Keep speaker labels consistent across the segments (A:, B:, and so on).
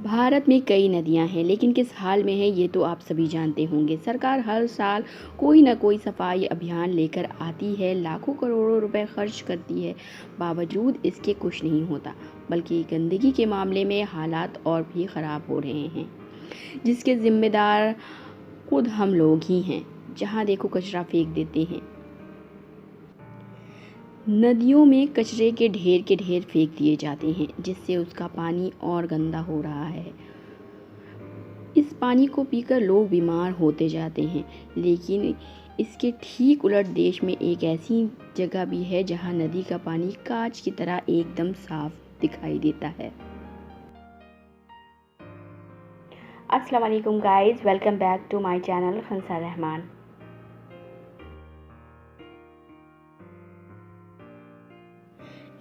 A: भारत में कई नदियां हैं, लेकिन किस हाल में है ये तो आप सभी जानते होंगे। सरकार हर साल कोई न कोई सफाई अभियान लेकर आती है, लाखों करोड़ों रुपए खर्च करती है, बावजूद इसके कुछ नहीं होता। बल्कि गंदगी के मामले में हालात और भी ख़राब हो रहे हैं, जिसके जिम्मेदार खुद हम लोग ही हैं। जहाँ देखो कचरा फेंक देते हैं, नदियों में कचरे के ढेर फेंक दिए जाते हैं, जिससे उसका पानी और गंदा हो रहा है। इस पानी को पीकर लोग बीमार होते जाते हैं। लेकिन इसके ठीक उलट देश में एक ऐसी जगह भी है जहां नदी का पानी कांच की तरह एकदम साफ दिखाई देता है। अस्सलाम वालेकुम guys, welcome back to my channel Khansa Rahman.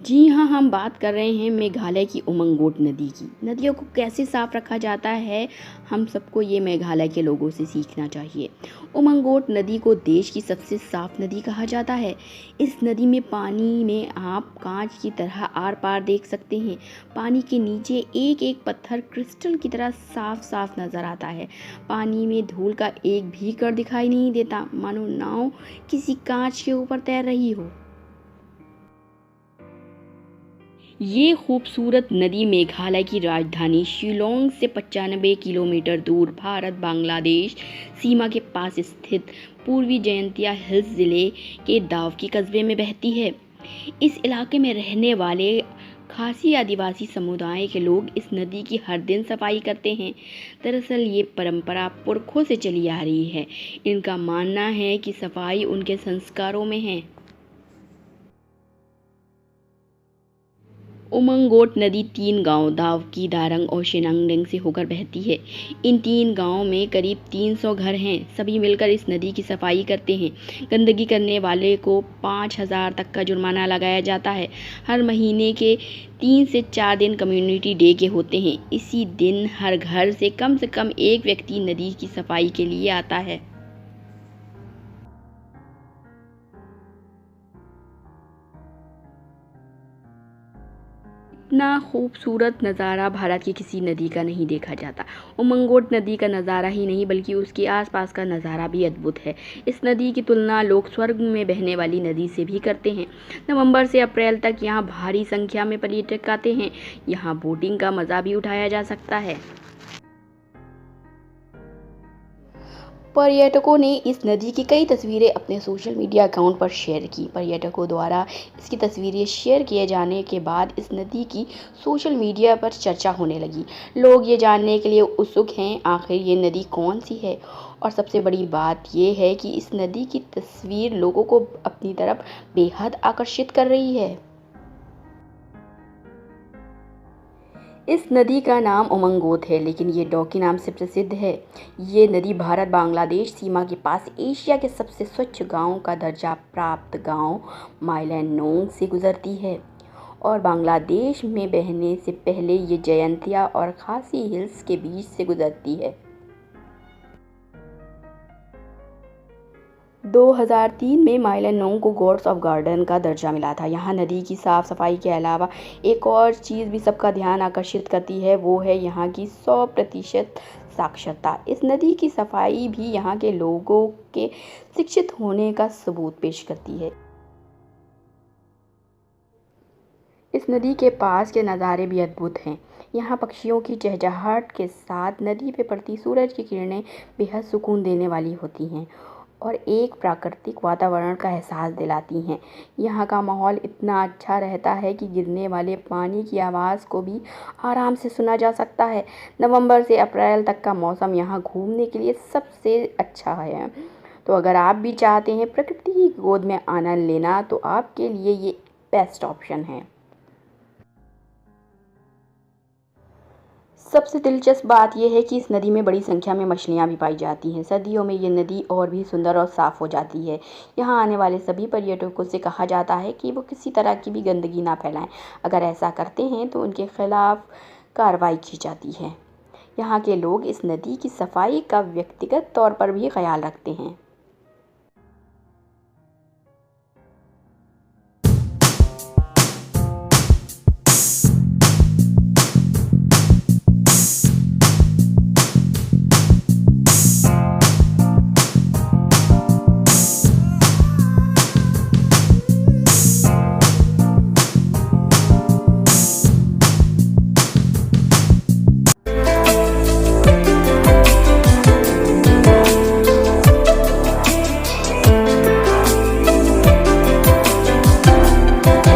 A: जी हाँ, हम बात कर रहे हैं मेघालय की उमंगोट नदी की। नदियों को कैसे साफ रखा जाता है, हम सबको ये मेघालय के लोगों से सीखना चाहिए। उमंगोट नदी को देश की सबसे साफ नदी कहा जाता है। इस नदी में पानी में आप कांच की तरह आर पार देख सकते हैं। पानी के नीचे एक एक पत्थर क्रिस्टल की तरह साफ साफ नज़र आता है। पानी में धूल का एक भी कण दिखाई नहीं देता, मानो नाव किसी कांच के ऊपर तैर रही हो। ये खूबसूरत नदी मेघालय की राजधानी शिलोंग से 95 किलोमीटर दूर भारत बांग्लादेश सीमा के पास स्थित पूर्वी जयंतिया हिल्स ज़िले के दावकी कस्बे में बहती है। इस इलाके में रहने वाले खासी आदिवासी समुदाय के लोग इस नदी की हर दिन सफाई करते हैं। दरअसल ये परंपरा पुरखों से चली आ रही है। इनका मानना है कि सफाई उनके संस्कारों में है। उमंगोट नदी 3 गांव दावकी, दारंग और शेनांगडेंग से होकर बहती है। इन 3 गांवों में करीब 300 घर हैं। सभी मिलकर इस नदी की सफाई करते हैं। गंदगी करने वाले को 5,000 तक का जुर्माना लगाया जाता है। हर महीने के 3 से 4 दिन कम्युनिटी डे के होते हैं। इसी दिन हर घर से कम एक व्यक्ति नदी की सफाई के लिए आता है। इतना खूबसूरत नज़ारा भारत की किसी नदी का नहीं देखा जाता। उमंगोट नदी का नज़ारा ही नहीं बल्कि उसके आसपास का नज़ारा भी अद्भुत है। इस नदी की तुलना लोग स्वर्ग में बहने वाली नदी से भी करते हैं। नवंबर से अप्रैल तक यहाँ भारी संख्या में पर्यटक आते हैं। यहाँ बोटिंग का मज़ा भी उठाया जा सकता है। पर्यटकों ने इस नदी की कई तस्वीरें अपने सोशल मीडिया अकाउंट पर शेयर की। पर्यटकों द्वारा इसकी तस्वीरें शेयर किए जाने के बाद इस नदी की सोशल मीडिया पर चर्चा होने लगी। लोग ये जानने के लिए उत्सुक हैं आखिर ये नदी कौन सी है, और सबसे बड़ी बात ये है कि इस नदी की तस्वीर लोगों को अपनी तरफ बेहद आकर्षित कर रही है। इस नदी का नाम उमंगोट है, लेकिन ये डॉकी नाम से प्रसिद्ध है। ये नदी भारत बांग्लादेश सीमा के पास एशिया के सबसे स्वच्छ गांव का दर्जा प्राप्त गांव माइलेनोंग से गुजरती है, और बांग्लादेश में बहने से पहले ये जयंतिया और खासी हिल्स के बीच से गुजरती है। 2003 में माइलेनोंग को गॉड्स ऑफ गार्डन का दर्जा मिला था। यहाँ नदी की साफ सफाई के अलावा एक और चीज़ भी सबका ध्यान आकर्षित करती है, वो है यहाँ की 100% साक्षरता। इस नदी की सफाई भी यहाँ के लोगों के शिक्षित होने का सबूत पेश करती है। इस नदी के पास के नज़ारे भी अद्भुत हैं। यहाँ पक्षियों की चहचहाहट के साथ नदी पे पड़ती सूरज की किरणें बेहद सुकून देने वाली होती हैं और एक प्राकृतिक वातावरण का एहसास दिलाती हैं। यहाँ का माहौल इतना अच्छा रहता है कि गिरने वाले पानी की आवाज़ को भी आराम से सुना जा सकता है। नवंबर से अप्रैल तक का मौसम यहाँ घूमने के लिए सबसे अच्छा है। तो अगर आप भी चाहते हैं प्रकृति की गोद में आनंद लेना, तो आपके लिए ये बेस्ट ऑप्शन है। सबसे दिलचस्प बात यह है कि इस नदी में बड़ी संख्या में मछलियाँ भी पाई जाती हैं। सर्दियों में ये नदी और भी सुंदर और साफ़ हो जाती है। यहाँ आने वाले सभी पर्यटकों से कहा जाता है कि वो किसी तरह की भी गंदगी ना फैलाएं। अगर ऐसा करते हैं तो उनके खिलाफ़ कार्रवाई की जाती है। यहाँ के लोग इस नदी की सफाई का व्यक्तिगत तौर पर भी ख्याल रखते हैं।